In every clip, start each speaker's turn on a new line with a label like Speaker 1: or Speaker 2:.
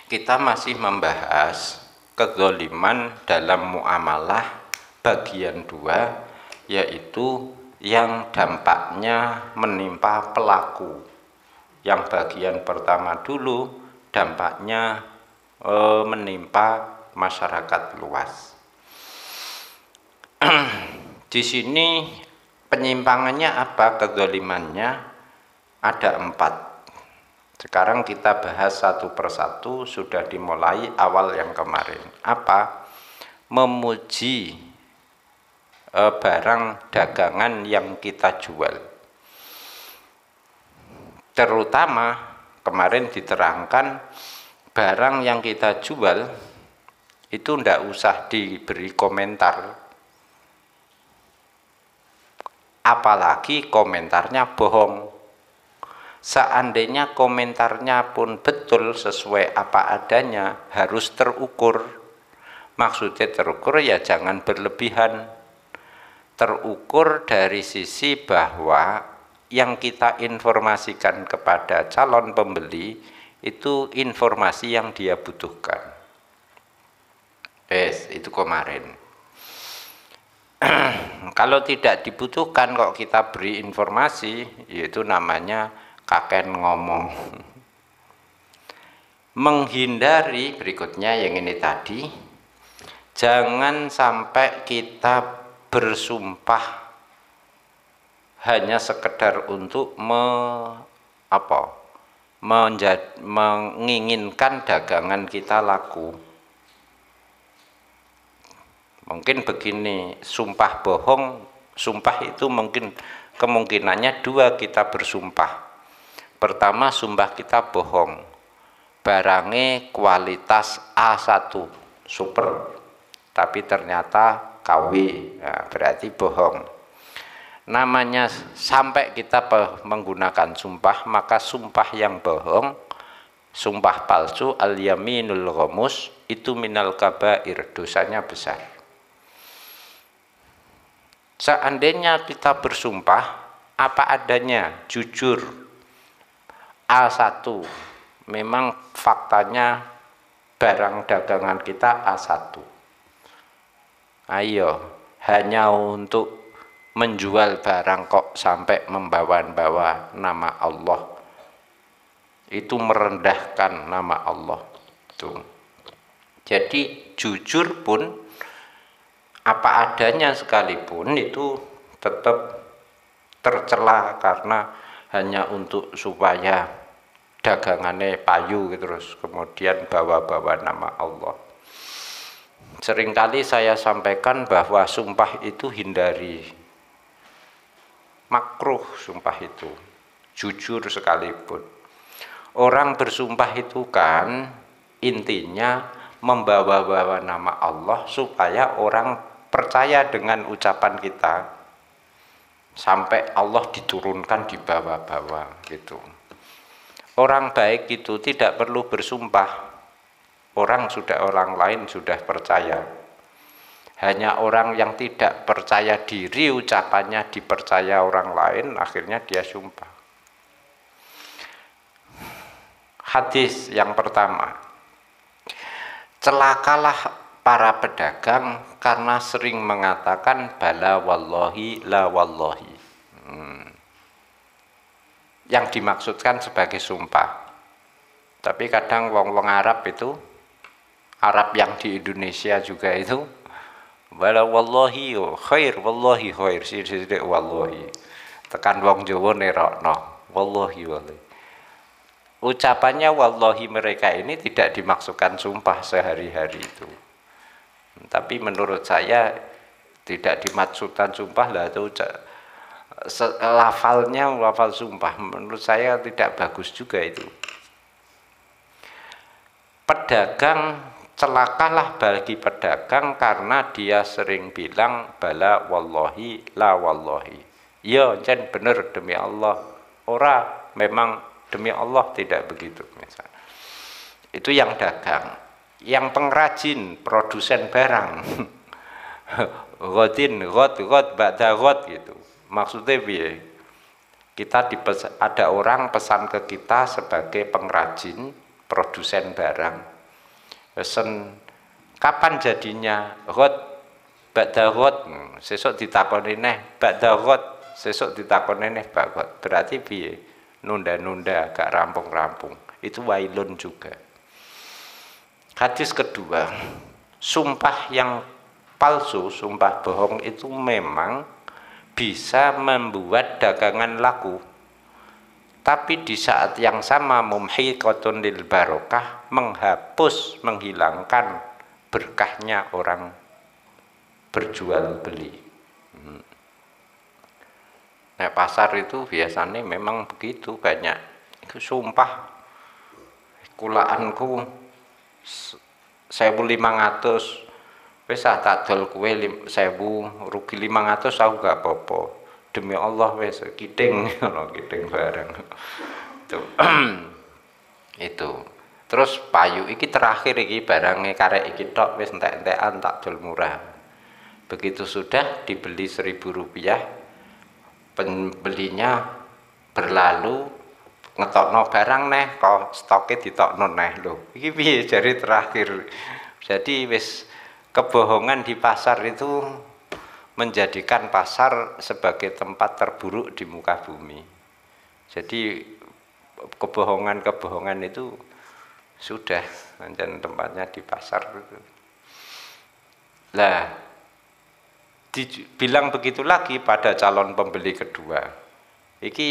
Speaker 1: Kita masih membahas kezaliman dalam muamalah bagian 2, yaitu yang dampaknya menimpa pelaku. Yang bagian pertama dulu dampaknya menimpa masyarakat luas. Di sini penyimpangannya apa? Kezalimannya ada 4. Sekarang kita bahas satu persatu, sudah dimulai awal yang kemarin. Apa? Memuji barang dagangan yang kita jual. Terutama kemarin diterangkan barang yang kita jual itu ndak usah diberi komentar, apalagi komentarnya bohong. Seandainya komentarnya pun betul sesuai apa adanya, harus terukur. Maksudnya terukur ya jangan berlebihan. Terukur dari sisi bahwa yang kita informasikan kepada calon pembeli itu informasi yang dia butuhkan. Itu kemarin. Kalau tidak dibutuhkan kok kita beri informasi, yaitu namanya kaken ngomong. Menghindari berikutnya yang ini tadi, jangan sampai kita bersumpah hanya sekedar untuk menginginkan dagangan kita laku. Mungkin begini, sumpah bohong, sumpah itu mungkin kemungkinannya 2 kita bersumpah. Pertama, sumpah kita bohong, barangnya kualitas A1 super, tapi ternyata KW, nah, berarti bohong. Namanya sampai kita menggunakan sumpah, maka sumpah yang bohong, sumpah palsu, al-yaminul ghamus, itu minal kabair, dosanya besar. Seandainya kita bersumpah apa adanya, jujur, A1, memang faktanya barang dagangan kita A1. Ayo, hanya untuk menjual barang kok sampai membawa-bawa nama Allah. Itu merendahkan nama Allah. Tuh. Jadi jujur pun apa adanya sekalipun itu tetap tercela karena hanya untuk supaya dagangannya payu terus kemudian bawa-bawa nama Allah. Seringkali saya sampaikan bahwa sumpah itu hindari, makruh sumpah itu, jujur sekalipun. Orang bersumpah itu kan intinya membawa-bawa nama Allah supaya orang percaya dengan ucapan kita, sampai Allah diturunkan di bawah-bawah gitu. Orang baik itu tidak perlu bersumpah. Orang lain sudah percaya. Hanya orang yang tidak percaya diri ucapannya dipercaya orang lain, akhirnya dia sumpah. Hadis yang pertama. Celakalah para pedagang karena sering mengatakan bala wallahi la wallahi. Yang dimaksudkan sebagai sumpah. Tapi kadang wong-wong Arab itu, Arab yang di Indonesia juga itu, bala wallahi khair, wallahi khair, sidik wallahi. Tekan wong Jawa nerokno, wallahi wallahi. Ucapannya wallahi mereka ini tidak dimaksudkan sumpah sehari-hari itu. Tapi menurut saya tidak dimaksudkan sumpah lah itu lafal sumpah, menurut saya tidak bagus juga itu. Pedagang, celakalah bagi pedagang karena dia sering bilang bala wallahi la wallahi. Ya jan bener demi Allah, ora memang demi Allah tidak begitu misalnya. Itu yang dagang. Yang pengrajin, produsen barang, got ba'da got gitu. Maksudnya biar kita ada orang pesan ke kita sebagai pengrajin, produsen barang, pesen kapan jadinya ghad ba'da ghad, sesuk ditakoni neh ba'da ghad, sesuk ditakoni neh ba'da. Berarti piye? Nunda-nunda, gak rampung-rampung. Itu wailun juga. Hadis kedua, sumpah yang palsu, sumpah bohong itu memang bisa membuat dagangan laku. Tapi di saat yang sama mumhiqatun lil barokah, menghapus, menghilangkan berkahnya orang berjual beli. Nah, pasar itu biasanya memang begitu, banyak sumpah kulaanku 1.500, wis tak dol kowe 1.000, rugi 500 aku gak apa-apa. Demi Allah wis kiting ngono, kiting barang. Itu. Itu. Terus payu iki terakhir iki barangnya karek iki tok wis entek-entekan tak dol murah. Begitu sudah dibeli 1.000 rupiah, pembelinya berlalu ngetokno barang neh kok stoke ditokno neh lho. Iki piye jari terakhir. Jadi wis kebohongan di pasar itu menjadikan pasar sebagai tempat terburuk di muka bumi. Jadi kebohongan-kebohongan itu sudah dan tempatnya di pasar itu. Lah, dibilang begitu lagi pada calon pembeli kedua. Iki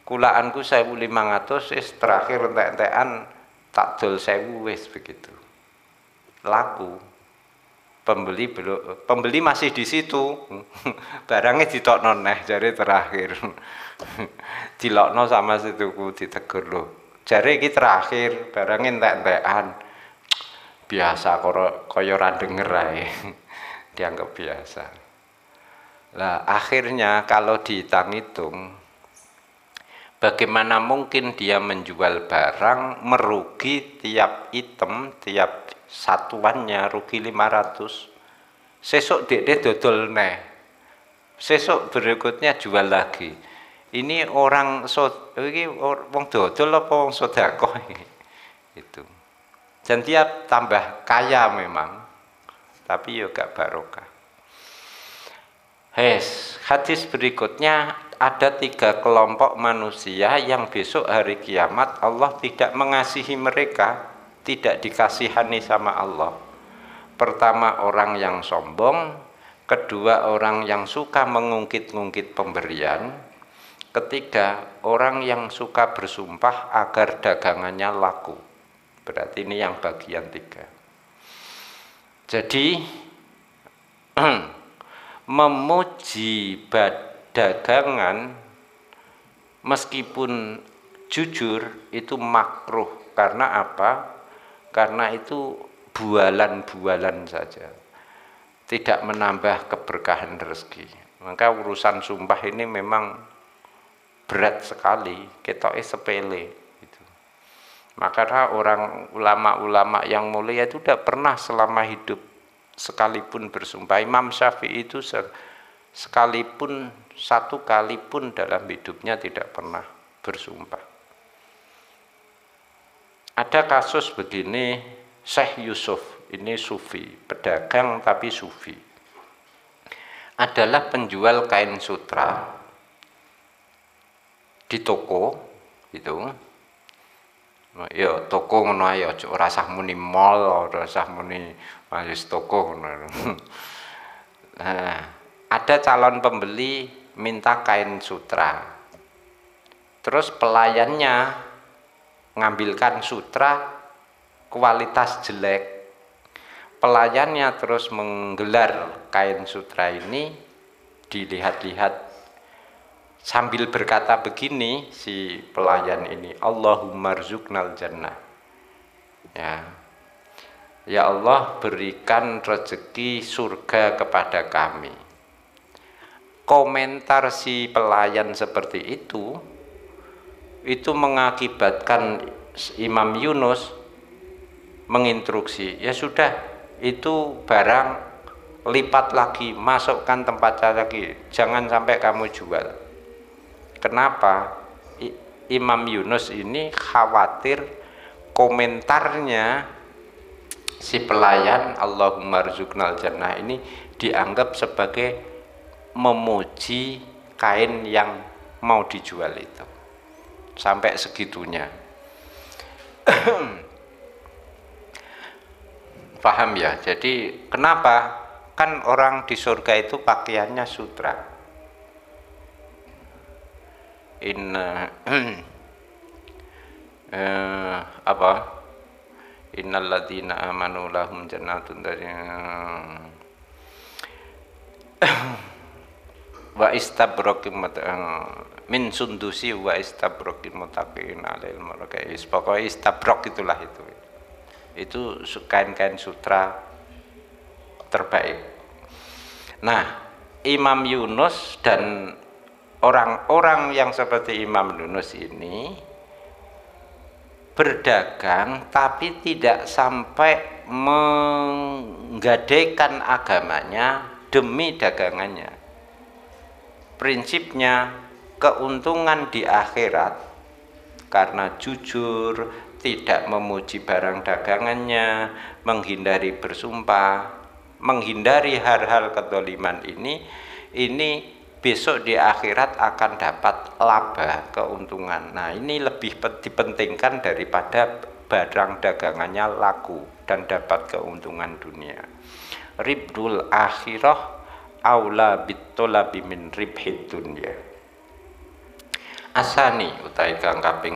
Speaker 1: kulaanku 1.500 wis terakhir entek-entekan tak dol 1.000 wis begitu. Laku. Pembeli masih di situ. Barangnya ditokno neh jare terakhir. Dilokno sama situku ditegur lho. Jare iki terakhir, barangnya entek-entekan. Biasa kaya ora denger ae. Dianggap biasa. Lah akhirnya kalau dihitung-hitung, bagaimana mungkin dia menjual barang merugi tiap item, tiap satuannya rugi 500. Sesuk dekne dodol neh. Sesuk berikutnya jual lagi. Ini orang iki wong dodol apa wong sedekah iki? Itu. Dan dia tambah kaya memang. Tapi ya gak barokah. Hadis berikutnya ada 3 kelompok manusia yang besok hari kiamat Allah tidak mengasihi mereka, tidak dikasihani sama Allah. Pertama orang yang sombong, kedua orang yang suka mengungkit-ungkit pemberian, ketiga orang yang suka bersumpah agar dagangannya laku. Berarti ini yang bagian 3. Jadi memuji dagangan meskipun jujur itu makruh. Karena apa? Karena itu bualan-bualan saja, tidak menambah keberkahan rezeki. Maka urusan sumpah ini memang berat sekali, ketoknya sepele gitu. Maka orang ulama-ulama yang mulia itu tidak pernah selama hidup sekalipun bersumpah. Imam Syafi'i itu sekalipun 1 kali pun dalam hidupnya tidak pernah bersumpah. Ada kasus begini, Syekh Yusuf, ini sufi, pedagang tapi sufi. Adalah penjual kain sutra di toko itu. Ya toko ngono ae, ora usah muni mall, ora usah muni wis toko ngono. Nah, ada calon pembeli minta kain sutra. Terus pelayannya ngambilkan sutra kualitas jelek. Pelayannya terus menggelar kain sutra ini, dilihat-lihat sambil berkata begini si pelayan ini, Allahumma rzuqnal jannah. Ya Allah, berikan rezeki surga kepada kami. Komentar si pelayan seperti itu mengakibatkan Imam Yunus menginstruksi, ya sudah, itu barang lipat lagi, masukkan tempatnya lagi, jangan sampai kamu jual. Kenapa? Imam Yunus ini khawatir komentarnya si pelayan Allahumma rzuqnal jannah ini dianggap sebagai memuji kain yang mau dijual itu, sampai segitunya. Paham ya? Jadi kenapa kan orang di surga itu pakaiannya sutra? Apa? Innal ladzina amanu lahum jannatun dari wa istabraqim min sundusi wa istabraqim mutaqin alail marakais. Pokoknya istabraq itulah itu kain-kain sutra terbaik. Nah, Imam Yunus dan orang-orang yang seperti Imam Yunus ini berdagang tapi tidak sampai menggadaikan agamanya demi dagangannya. Prinsipnya keuntungan di akhirat karena jujur, tidak memuji barang dagangannya, menghindari bersumpah, menghindari hal-hal kedzaliman ini besok di akhirat akan dapat laba, keuntungan. Nah, ini lebih dipentingkan daripada barang dagangannya laku dan dapat keuntungan dunia. Ribdul akhirah aula bitolabi min ribhid dunya. Asani utai kang kaping